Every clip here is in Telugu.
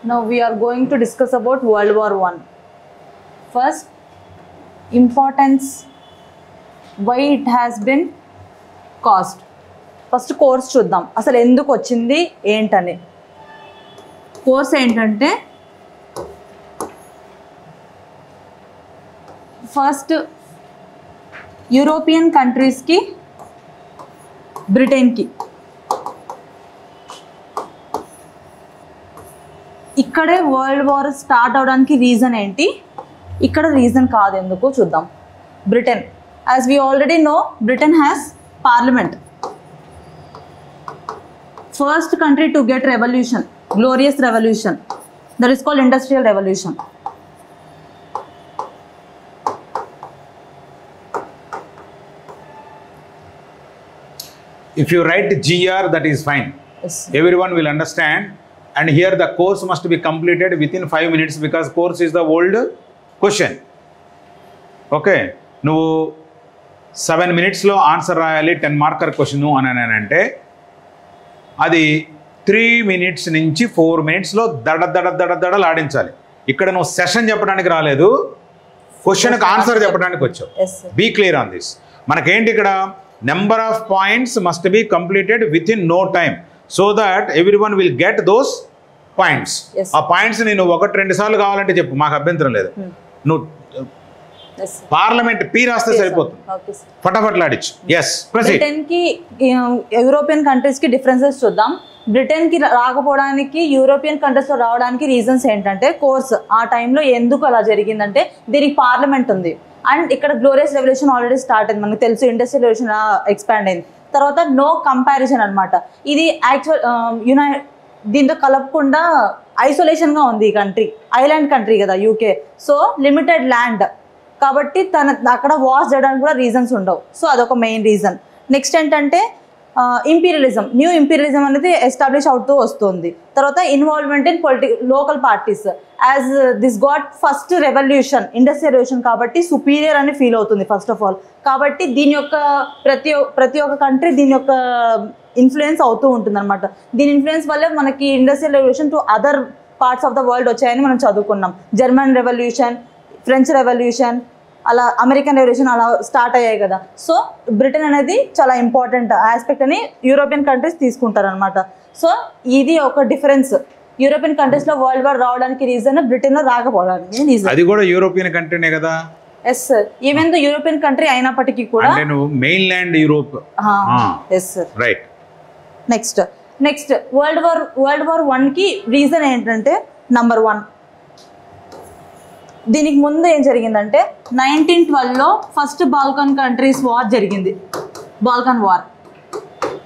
Now we are going to discuss about World War I. First, importance, why it has been caused. First course చూద్దాం, అసలు ఎందుకు వచ్చింది ఏంటని. కోర్స్ ఏంటంటే ఫస్ట్ యూరోపియన్ కంట్రీస్కి, బ్రిటన్కి ఇక్కడే వరల్డ్ వార్ స్టార్ట్ అవడానికి రీజన్ ఏంటి, ఇక్కడ రీజన్ కాదు ఎందుకు చూద్దాం. Britain, as we already know, Britain has parliament. First country to get revolution, glorious revolution, that is called industrial revolution. If you write GR, that is fine. Yes. Everyone will understand. And here the course must be completed within 5 minutes because course is the old question. Okay. నువ్వు 7 minutes-లో ఆన్సర్ రాయాలి, 10 మార్కర్ క్వశ్చన్ అని అంటే అది 3 minutes నుంచి 4 minutes-లో దడలు ఆడించాలి. ఇక్కడ నువ్వు సెషన్ చెప్పడానికి రాలేదు, క్వశ్చన్కి ఆన్సర్ చెప్పడానికి వచ్చావు. Be clear on this. మనకేంటి ఇక్కడ, number of points must be completed within no time so that everyone will get those points. ఆ పాయింట్స్ నేను 1-2 సార్లు కావాలంటే చెప్పు, మాకు అభ్యంతరం లేదు. నువ్వు పార్లమెంట్ పీ రాస్తే సరిపోతుంది, ఫటాఫట్లాడిచ్చు. ఎస్, బ్రిటన్కి యూరోపియన్ కంట్రీస్కి డిఫరెన్సెస్ చూద్దాం. బ్రిటన్కి రాకపోవడానికి, యూరోపియన్ కంట్రీస్లో రావడానికి రీజన్స్ ఏంటంటే, కోర్స్ ఆ టైంలో ఎందుకు అలా జరిగిందంటే దీనికి పార్లమెంట్ ఉంది. అండ్ ఇక్కడ గ్లోరియస్ రెవల్యూషన్ ఆల్రెడీ స్టార్ట్ అయింది, మనకు తెలుసు. ఇండస్ట్రియల్ రెవల్యూషన్ ఎక్స్పాండ్ అయింది. తర్వాత నో కంపారిజన్ అనమాట. ఇది యాక్చువల్ దీంతో కలపకుండా ఐసోలేషన్గా ఉంది ఈ కంట్రీ, ఐలాండ్ కంట్రీ కదా యూకే. సో లిమిటెడ్ ల్యాండ్ కాబట్టి అక్కడ వార్స్ జరగడానికి కూడా రీజన్స్ ఉండవు. సో అదొక మెయిన్ రీజన్. నెక్స్ట్ ఏంటంటే ఇంపీరియలిజం, న్యూ ఇంపీరియలిజం అనేది ఎస్టాబ్లిష్ అవుతూ వస్తుంది. తర్వాత involvement in local parties, as this got first revolution, industrial revolution కాబట్టి సుపీరియర్ అని ఫీల్ అవుతుంది ఫస్ట్ ఆఫ్ ఆల్. కాబట్టి దీని యొక్క ప్రతి ఒక్క కంట్రీ దీని యొక్క ఇన్ఫ్లుయెన్స్ అవుతూ ఉంటుంది అనమాట. దీని ఇన్ఫ్లుయెన్స్ వల్ల మనకి industrial revolution to other parts of the world వచ్చాయని మనం చదువుకున్నాం. జర్మన్ రెవల్యూషన్, ఫ్రెంచ్ రెవల్యూషన్, అలా అమెరికన్ రెవల్యూషన్ అలా స్టార్ట్ అయ్యాయి కదా. సో బ్రిటన్ అనేది చాలా ఇంపార్టెంట్ ఆస్పెక్ట్ అని యూరోపియన్ కంట్రీస్ తీసుకుంటారు అనమాట. సో ఇది ఒక డిఫరెన్స్. యూరోపియన్ కంట్రీస్లో వరల్డ్ వార్ రావడానికి రీజన్, బ్రిటన్లో రాకపోవడానికి రీజన్. అది కూడా యూరోపియన్ కంట్రీనే కదా. Yes sir, even though European country అయినప్పటికీ కూడా mainland Europe. Yes sir, right. Next world war I reason ఏంటంటే, నంబర్ 1, దీనికి ముందు ఏం జరిగిందంటే 1912లో ఫస్ట్ బాల్కన్ కంట్రీస్ వార్ జరిగింది. Balkan war.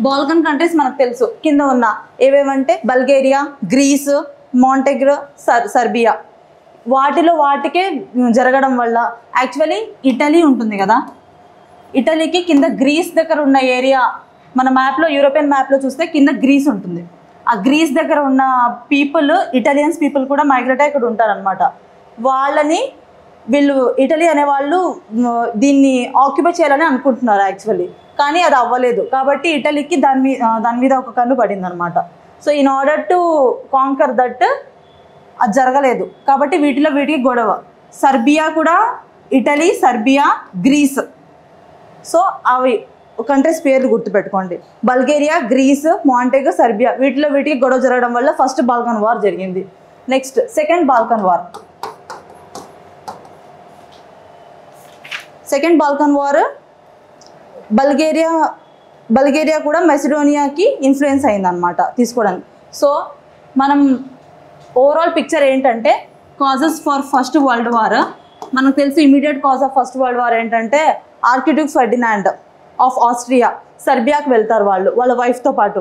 బాల్కన్ కంట్రీస్ మనకు తెలుసు, కింద ఉన్న ఏవేమంటే బల్గేరియా, గ్రీస్, మాంటెగ్రో, సర్బియా. వాటికే జరగడం వల్ల యాక్చువల్లీ ఇటలీ ఉంటుంది కదా, ఇటలీకి కింద గ్రీస్ దగ్గర ఉన్న ఏరియా, మన మ్యాప్లో యూరోపియన్ మ్యాప్లో చూస్తే కింద గ్రీస్ ఉంటుంది. ఆ గ్రీస్ దగ్గర ఉన్న పీపుల్, ఇటాలియన్స్ పీపుల్ కూడా మైగ్రేట్ అయ్యి ఇక్కడ ఉంటారనమాట. వాళ్ళని వీళ్ళు ఇటలీ అనేవాళ్ళు దీన్ని ఆక్యుపై చేయాలని అనుకుంటున్నారు యాక్చువల్లీ, కానీ అది అవ్వలేదు. కాబట్టి ఇటలీకి దాని మీద ఒక కన్ను పడింది అనమాట. So in order to conquer that అది జరగలేదు. కాబట్టి వీటికి గొడవ. సర్బియా కూడా, ఇటలీ, సర్బియా, గ్రీస్. సో అవి కంట్రీస్ పేర్లు గుర్తుపెట్టుకోండి. బల్గేరియా, గ్రీస్, మాంటెగో, సర్బియా, వీటికి గొడవ జరగడం వల్ల ఫస్ట్ బాల్కన్ వార్ జరిగింది. Next second Balkan war. Second Balkan war Bulgaria కూడా మెసిడోనియాకి ఇన్ఫ్లుయెన్స్ అయిందనమాట తీసుకోవడానికి. సో మనం ఓవరాల్ పిక్చర్ ఏంటంటే, causes for first world war మనకు తెలుసు. Immediate cause of first world war ఏంటంటే, ఆర్కిడ్యూక్ ఫెర్డినాండ్ ఆఫ్ ఆస్ట్రియా సర్బియాకి వెళ్తారు వాళ్ళ వైఫ్తో పాటు.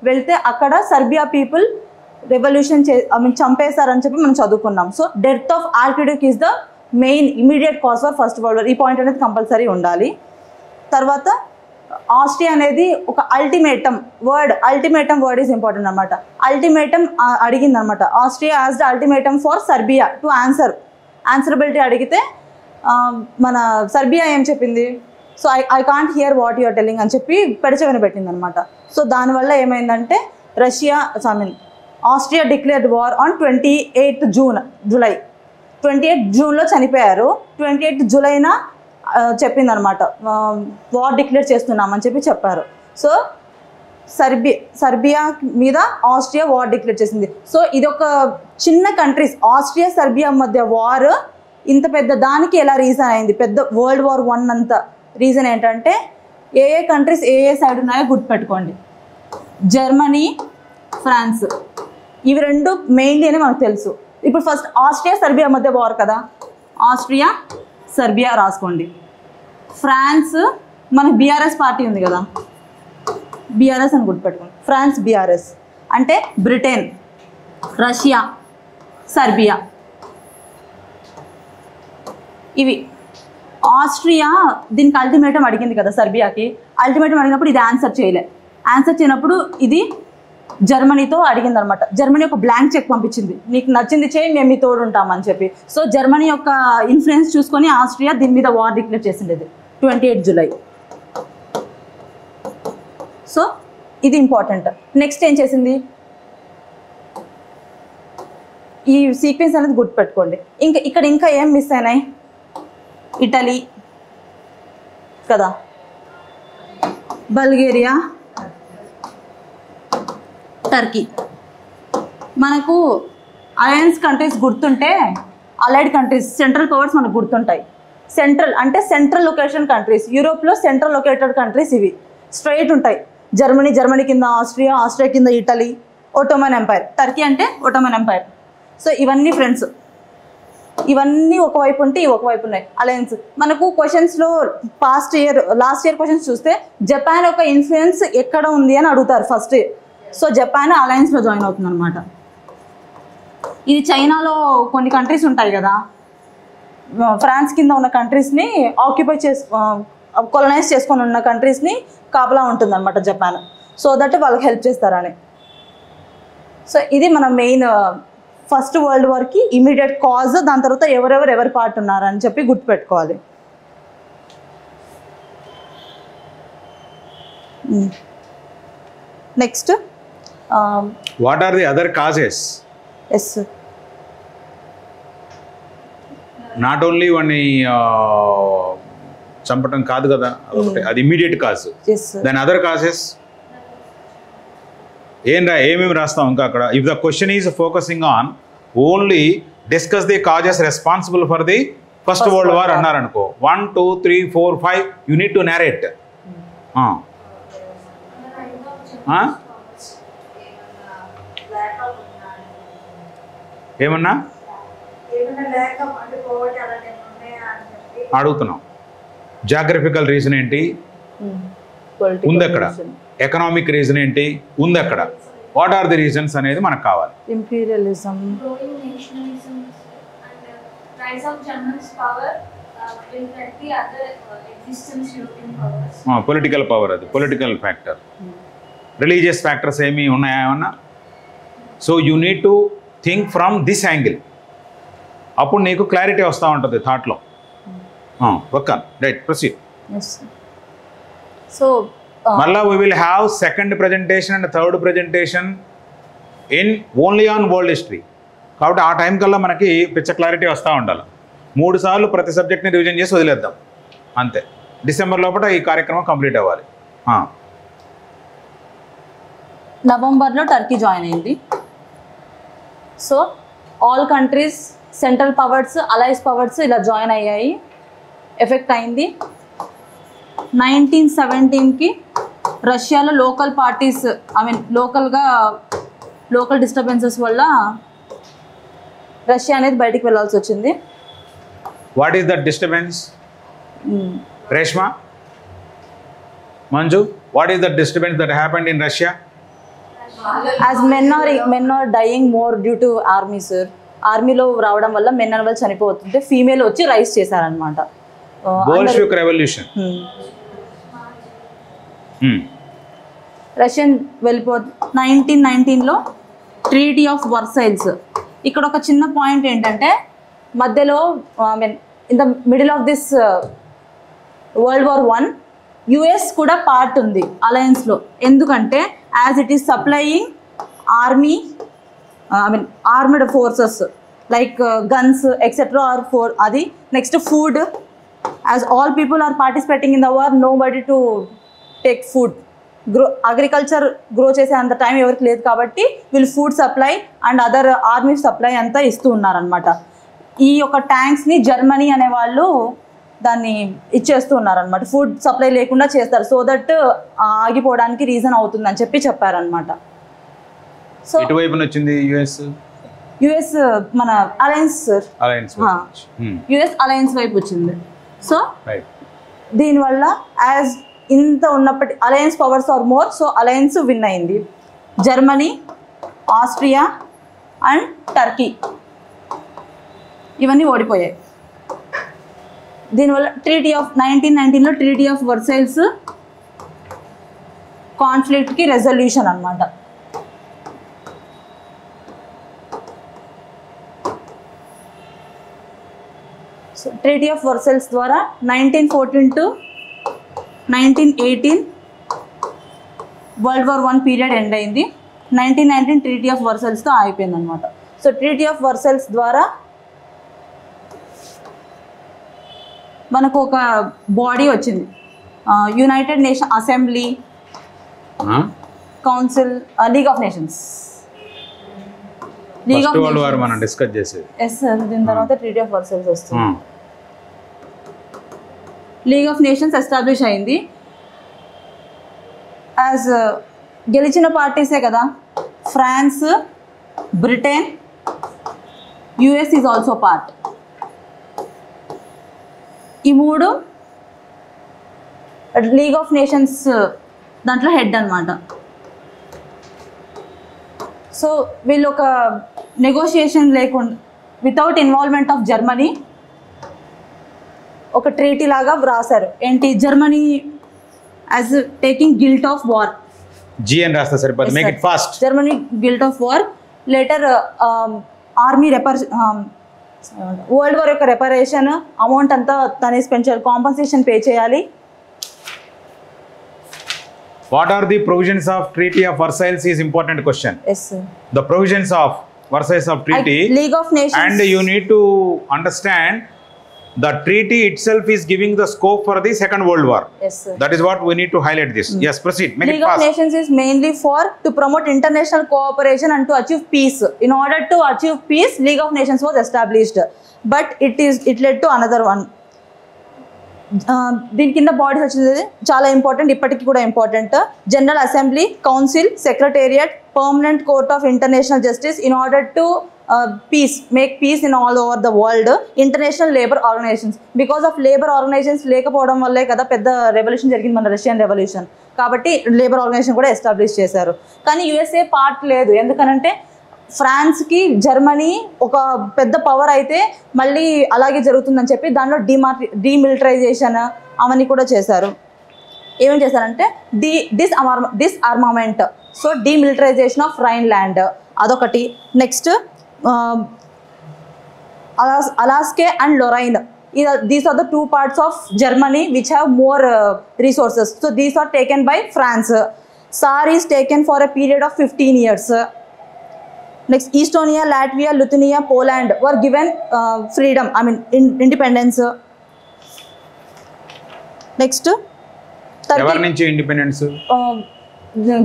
వెళ్తే అక్కడ సర్బియా పీపుల్ రెవల్యూషన్ చంపేశారని చెప్పి మనం చదువుకున్నాం. So death of archduke is the main immediate cause for first world war. ఈ పాయింట్ అనేది కంపల్సరీ ఉండాలి. తర్వాత ఆస్ట్రియా అనేది ఒక అల్టిమేటం వర్డ్ ఈజ్ ఇంపార్టెంట్ అనమాట. అల్టిమేటం అడిగింది అనమాట. Austria as the ultimatum for Serbia to answerability అడిగితే మన సర్బియా ఏం చెప్పింది, so I can't hear what you are telling అని చెప్పి పెడచెవిన పెట్టింది అనమాట. సో దానివల్ల ఏమైందంటే Austria declared war on 28th July 28th జూన్లో చనిపోయారు. 28th జూలైన చెప్పిందనమాట వార్ డిక్లేర్ చేస్తున్నామని చెప్పారు. సో సర్బియా మీద ఆస్ట్రియా వార్ డిక్లేర్ చేసింది. సో ఇది ఒక చిన్న కంట్రీస్, ఆస్ట్రియా సర్బియా మధ్య వార్ ఇంత పెద్ద దానికి ఎలా రీజన్ అయింది, పెద్ద World War I అంత రీజన్ ఏంటంటే ఏ కంట్రీస్ ఏ సైడ్ ఉన్నాయో గుర్తుపెట్టుకోండి. జర్మనీ, ఫ్రాన్స్, ఇవి రెండు మెయిన్లీ అని మనకు తెలుసు. ఇప్పుడు ఫస్ట్ ఆస్ట్రియా సర్బియా మధ్య వార్ కదా, ఆస్ట్రియా సర్బియా రాసుకోండి. ఫ్రాన్స్, మనకు బీఆర్ఎస్ పార్టీ ఉంది కదా, బీఆర్ఎస్ అని గుర్తుపెట్టుకోండి. ఫ్రాన్స్ బీఆర్ఎస్ అంటే బ్రిటన్, రష్యా, సర్బియా. ఇవి ఆస్ట్రియా దీనికి అల్టిమేటం అడిగింది కదా సర్బియాకి. అల్టిమేటం అడిగినప్పుడు ఇది ఆన్సర్ చేయనప్పుడు ఇది జర్మనీతో అడిగింది అనమాట. జర్మనీ ఒక బ్లాంక్ చెక్ పంపించింది, నీకు నచ్చింది చేయి, మేము మీ తోడు ఉంటామని చెప్పి. సో జర్మనీ యొక్క ఇన్ఫ్లుయెన్స్ చూసుకొని ఆస్ట్రియా దీని మీద వార్ డిక్లేర్ చేసిండేది 28 జూలై. సో ఇది ఇంపార్టెంట్. నెక్స్ట్ ఏం చేసింది, ఈ సీక్వెన్స్ అనేది గుర్తుపెట్టుకోండి. ఇంకా ఏం మిస్ అయినాయి, ఇటలీ కదా, బల్గేరియా, టర్కీ. మనకు అలయన్స్ కంట్రీస్ గుర్తుంటే అలైడ్ కంట్రీస్, సెంట్రల్ పవర్స్ మనకు గుర్తుంటాయి. సెంట్రల్ అంటే సెంట్రల్ లొకేషన్ కంట్రీస్, యూరోప్లో సెంట్రల్ లొకేటెడ్ కంట్రీస్ ఇవి స్ట్రైట్ ఉంటాయి. జర్మనీ కింద ఆస్ట్రియా కింద ఇటలీ, ఒట్టోమన్ ఎంపైర్. టర్కీ అంటే ఒట్టోమన్ ఎంపైర్. సో ఇవన్నీ ఫ్రెండ్స్, ఇవన్నీ ఒకవైపు ఉంటే ఇవి ఒకవైపు ఉన్నాయి అలయన్స్. మనకు క్వశ్చన్స్లో లాస్ట్ ఇయర్ క్వశ్చన్స్ చూస్తే జపాన్ యొక్క ఇన్ఫ్లుయెన్స్ ఎక్కడ ఉంది అని అడుగుతారు ఫస్ట్. సో జపాన్ అలయన్స్లో జాయిన్ అవుతుంది అనమాట. ఇది చైనాలో కొన్ని కంట్రీస్ ఉంటాయి కదా, ఫ్రాన్స్ కింద ఉన్న కంట్రీస్ని ఆక్యుపై కొలనైజ్ చేసుకొని ఉన్న కంట్రీస్ని కాపలా ఉంటుంది అనమాట జపాన్. సో దట్ వాళ్ళకి హెల్ప్ చేస్తారని. సో ఇది మన మెయిన్ ఫస్ట్ వరల్డ్ వార్కి ఇమీడియట్ కాజ్. దాని తర్వాత ఎవరి పార్ట్ ఉన్నారని చెప్పి గుర్తుపెట్టుకోవాలి. Next what are the other causes? Yes, not only వాడిని చంపటం కాదు కదా, అది ఇమీడియట్ కాజ్. దాని అదర్ కాజెస్ ఏమేమి రాస్తాం ఇంకా అక్కడ? If the question is focusing on only discuss the causes responsible for the first world war అన్నారనుకో, 1 2 3 4 5 యూ నీడ్ టు నేరేట్. ఏమన్నా అడుగుతున్నాం. జాగ్రఫికల్ రీజన్ ఏంటి ఉంది అక్కడ, ఎకనామిక్ రీజన్ ఏంటి ఉంది అక్కడ, వాట్ ఆర్ ది రీజన్స్ అనేది మనకు కావాలి. ఇంపీరియలిజం, పొలిటికల్ పవర్, అది పొలిటికల్ ఫ్యాక్టర్. రిలీజియస్ ఫ్యాక్టర్స్ ఏమి ఉన్నాయా ఏమన్నా? So you need to think from this angle, అప్పుడు నీకు క్లారిటీ వస్తూ ఉంటుంది థాట్లో. Okay, right, proceed. సో మళ్ళా we will have second presentation and third presentation in only on world history. కాబట్టి ఆ టైం కల్లా మనకి పిచ్చ క్లారిటీ వస్తూ ఉండాలి. 3 సార్లు ప్రతి సబ్జెక్ట్ని రివిజన్ చేసి వదిలేద్దాం అంతే. డిసెంబర్ లోపల ఈ కార్యక్రమం కంప్లీట్ అవ్వాలి. నవంబర్లో టర్కీ జాయిన్ అయింది. So all countries, central powers, allies powers ఇలా జాయిన్ అయ్యాయి, ఎఫెక్ట్ అయింది. 1917కి రష్యాలో లోకల్ పార్టీస్, లోకల్ డిస్టర్బెన్సెస్ వల్ల రష్యా అనేది బయటికి వెళ్ళాల్సి వచ్చింది. What is that disturbance? Reshma, Manju, what is that disturbance that happened in Russia? As men are dying more due to army, sir. ఆర్మీలో రావడం వల్ల మెన్ అనే వాళ్ళు చనిపోతుంటే ఫీమేల్ వచ్చి రైస్ చేశారనమాట. Bolshevik revolution. రష్యన్ 1919లో ట్రీటీ ఆఫ్ వర్సైల్స్. ఇక్కడ ఒక చిన్న పాయింట్ ఏంటంటే మధ్యలో in the middle of this World War I US కూడా పార్ట్ ఉంది అలయన్స్లో. ఎందుకంటే as it is supplying army I mean armed forces like guns etcetera or for అది. Next food, as all people are participating in the war, nobody to take food. Agriculture grow చేసే అంత టైం ఎవరికి లేదు కాబట్టి వీళ్ళు food supply and other army supply అంతా ఇస్తూ ఉన్నారనమాట. ఈ యొక్క ట్యాంక్స్ని జర్మనీ అనే వాళ్ళు దాన్ని ఇచ్చేస్తూ ఉన్నారనమాట. ఫుడ్ సప్లై లేకుండా చేస్తారు, సో దట్ ఆగిపోవడానికి రీజన్ అవుతుందని చెప్పారనమాట. సో వచ్చింది యుఎస్ మన అలయన్స్ సార్, యుఎస్ అలయన్స్ వైపు వచ్చింది. సో దీనివల్ల యాజ్ ఇంత ఉన్నప్పటి alliance powers are more, so alliance win అయింది. జర్మనీ, ఆస్ట్రియా అండ్ టర్కీ ఇవన్నీ ఓడిపోయాయి. దీనివల్ల 1919లో ట్రీటీ ఆఫ్ వర్సైల్స్ కాన్ఫ్లిక్ట్కి రెజల్యూషన్ అనమాట. సో ట్రీటీ ఆఫ్ వర్సైల్స్ ద్వారా 1914 to 1918 World War I period end అయింది. 1919 ట్రీటీ ఆఫ్ వర్సైల్స్తో అయిపోయింది అనమాట. సో ట్రీటీ ఆఫ్ వర్సైల్స్ ద్వారా మనకు ఒక బాడీ వచ్చింది, United Nation assembly, council, league of nations. League of మనం డిస్కస్ చేసేది. ఎస్ సార్, దీని తర్వాత ట్రీటీ ఆఫ్ వర్సైల్స్ వస్తుంది. లీగ్ ఆఫ్ నేషన్స్ ఎస్టాబ్లిష్ అయింది. యాజ్ గెలిచిన పార్టీసే కదా, France, Britain, US is also part. ఈ మూడు లీగ్ ఆఫ్ నేషన్స్ దాంట్లో హెడ్ అనమాట. సో వీళ్ళు ఒక నెగోషియేషన్ లేకుండా వితౌట్ ఇన్వాల్వ్మెంట్ ఆఫ్ జర్మనీ ఒక ట్రీటీ లాగా రాశారు. ఏంటి, Germany as taking guilt of war. జిఎన్ రాస్తా సరిపోతుంది, make it fast. Germany guilt of war. Later army world war యొక్క రెపరేషన్ అమౌంట్ అంతా తనేసి పెంచాలి, కాంపన్సేషన్ పే చేయాలి. What are the provisions of Treaty of Versailles is important question. Yes sir. The provisions of Versailles of Treaty, League of Nations, and you need to understand the treaty itself is giving the scope for the Second World War. Yes sir. That is what we need to highlight this. Yes, proceed. Make League it fast. of Nations is mainly for to promote international cooperation and to achieve peace. In order to achieve peace, League of Nations was established, but it led to another one. దీని కింద బాడీస్ వచ్చింది చాలా ఇంపార్టెంట్, ఇప్పటికీ కూడా important. General assembly, council, secretariat, permanent court of international justice in order to peace, make peace in all over the world. International labour organisations, because of labour organisations లేకపోవడం వల్లే కదా పెద్ద రెవల్యూషన్ జరిగింది, మన రష్యన్ రెవల్యూషన్. కాబట్టి లేబర్ ఆర్గనైజేషన్ కూడా ఎస్టాబ్లిష్ చేశారు. కానీ యుఎస్ఏ పార్ట్ లేదు, ఎందుకనంటే ఫ్రాన్స్కి జర్మనీ ఒక పెద్ద పవర్ అయితే మళ్ళీ అలాగే జరుగుతుందని చెప్పి దానిలో డీమిలిటరైజేషన్ అవన్నీ కూడా చేశారు. ఏమేం చేశారంటే disarmament, so demilitarisation of Rhineland అదొకటి. Next Alsace and Lorraine, these are the two parts of Germany which have more resources, so these are taken by France. Saar is taken for a period of 15 years. Next, Estonia, Latvia, Lithuania, Poland were given freedom, I mean independence. Next, ఎవరి నుంచి ఇండిపెండెన్స్?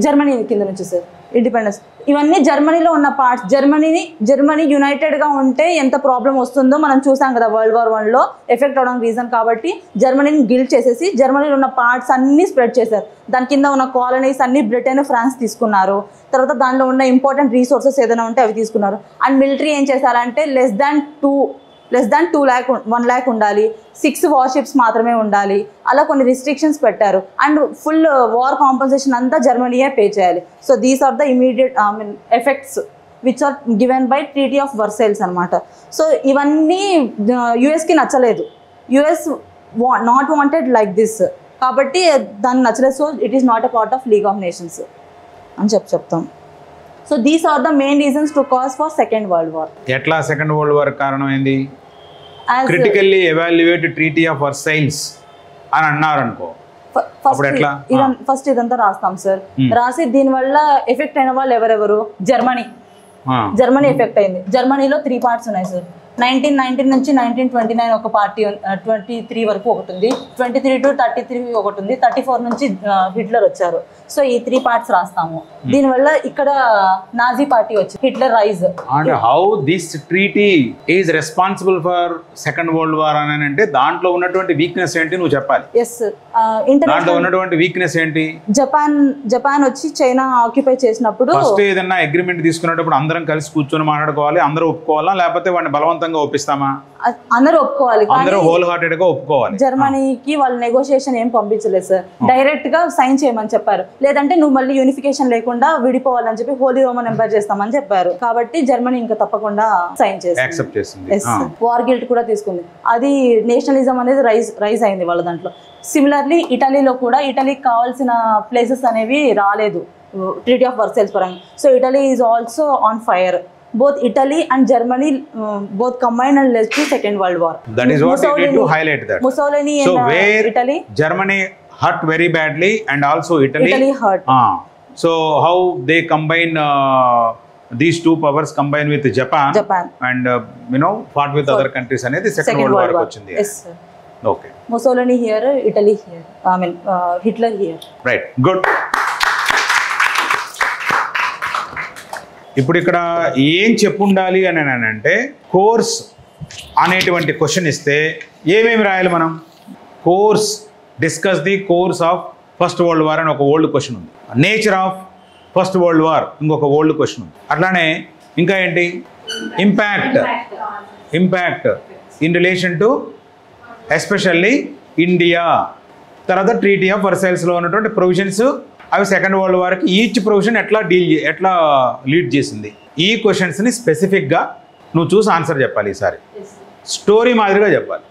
జర్మనీ కింద నుంచి సార్ ఇండిపెండెన్స్. ఇవన్నీ జర్మనీలో ఉన్న పార్ట్స్. జర్మనీ యునైటెడ్గా ఉంటే ఎంత ప్రాబ్లం వస్తుందో మనం చూసాం కదా World War Iలో ఎఫెక్ట్ అవడానికి రీజన్. కాబట్టి జర్మనీని గిల్ట్ చేసేసి జర్మనీలో ఉన్న పార్ట్స్ అన్నీ స్ప్రెడ్ చేశారు. దాని కింద ఉన్న కాలనీస్ అన్ని బ్రిటన్, ఫ్రాన్స్ తీసుకున్నారు. తర్వాత దానిలో ఉన్న ఇంపార్టెంట్ రీసోర్సెస్ ఏదైనా ఉంటే అవి తీసుకున్నారు. అండ్ మిలిటరీ ఏం చేశారంటే లెస్ దాన్ 1 lakh ఉండాలి, 6 వార్షిప్స్ మాత్రమే ఉండాలి, అలా కొన్ని రిస్ట్రిక్షన్స్ పెట్టారు. అండ్ ఫుల్ వార్ కాంపన్సేషన్ అంతా జర్మనీయే పే చేయాలి. So these are the immediate effects which are given by treaty of Versailles అనమాట. సో ఇవన్నీ యుఎస్కి నచ్చలేదు. US not wanted like this, కాబట్టి దాన్ని నచ్చలేదు. So it is not a part of league of nations అని చెప్తాం. So these are the main reasons to cause for second world war. ఎట్లా సెకండ్ వరల్డ్ వార్ కారణం ఏంది? Critically evaluate treaty of Versailles అని అన్నారు అనుకో, ఫస్ట్ ఇదంతా రాస్తాం సార్. రాసి దీనివల్ల ఎఫెక్ట్ అయిన వాళ్ళు ఎవరెవరు? జర్మనీ, జర్మనీ ఎఫెక్ట్ అయింది. జర్మనీలో 3 పార్ట్స్ ఉన్నాయి సార్. 1919 నుంచి 1929 ఒక పార్టీ, 23 వరకు ఒకటి ఉంది, 23 to 33 ఒకటి ఉంది, 34 నుంచి హిట్లర్ వచ్చారు. సో ఈ 3 పార్ట్స్ రాస్తాము. దీనివల్ల ఇక్కడ నాజీ పార్టీ వచ్చి Hitler rise. And how this treaty is responsible for second world war అని అంటే దాంట్లో ఉన్నటువంటి వీక్నెస్ ఏంటి నువ్వు చెప్పాలి. ఎస్, దాంట్లో ఉన్నటువంటి వీక్నెస్ ఏంటి? జపాన్ వచ్చి చైనా ఆక్యుపై చేసినప్పుడు ఫస్ట్ ఏదన్నా అగ్రిమెంట్ తీసుకునేటప్పుడు అందరం కలిసి కూర్చొని మాట్లాడుకోవాలి, అందరూ ఒప్పుకోవాలా, లేకపోతే వాడిని బలవంతంగా ఒప్పిస్తామా? అందరూ ఒప్పుకోవాలి, అందరూ హోల్ హార్టెడ్ గా ఒప్పుకోవాలి. జర్మనీకి వాళ్ళు నెగోషియేషన్ ఏం పంపించలేదు సార్, డైరెక్ట్ గా సైన్ చేయమని చెప్పారు. లేదంటే నువ్వు మళ్ళీ యూనిఫికేషన్ లేకుండా విడిపోవాలని చెప్పి హోలీ రోమన్ ఎంపైర్ చేస్తామని చెప్పారు. కాబట్టి జర్మనీ ఇంకా తప్పకుండా సైన్ చేసింది. వార్ గిల్ట్ కూడా తీసుకుంది. అది నేషనలిజం అనేది రైజ్ అయింది వాళ్ళ దాంట్లో. సిమిలర్లీ ఇటలీలో కూడా ఇటలీకి కావాల్సిన ప్లేసెస్ అనేవి రాలేదు ట్రీటీ ఆఫ్ వర్సైల్స్ పరంగా. So Italy is also on fire. Both Italy and Germany both combined and led to Second World War. That is what you need to highlight that. Mussolini so and where Italy, Germany hurt very badly and also Italy hurt. So how they combine these two powers combine with Japan and fought with other countries అనేది Second World War వచ్చింది. Yes sir. Okay. Mussolini here, Italy here. I mean Hitler here. Right. Good. ఇప్పుడు ఇక్కడ ఏం చెప్పుండాలి అని అంటే కోర్స్ అనేటువంటి క్వశ్చన్ ఇస్తే ఏమేమి రాయాలి మనం? Course discuss the course of first world war అని ఒక ఓల్డ్ క్వశ్చన్ ఉంది. Nature of first world war ఇంకొక ఓల్డ్ క్వశ్చన్ ఉంది. అట్లానే ఇంకా ఏంటి? Impact in relation to especially India. తర్వాత ట్రీటీ ఆఫ్ వర్సైల్స్లో ఉన్నటువంటి ప్రొవిజన్స్ అవి సెకండ్ వరల్డ్ వార్కి ఈచ్ ప్రొవిజన్ ఎట్లా లీడ్ చేసింది. ఈ క్వశ్చన్స్ని స్పెసిఫిక్గా నువ్వు చూసి ఆన్సర్ చెప్పాలి. ఈసారి స్టోరీ మాదిరిగా చెప్పాలి.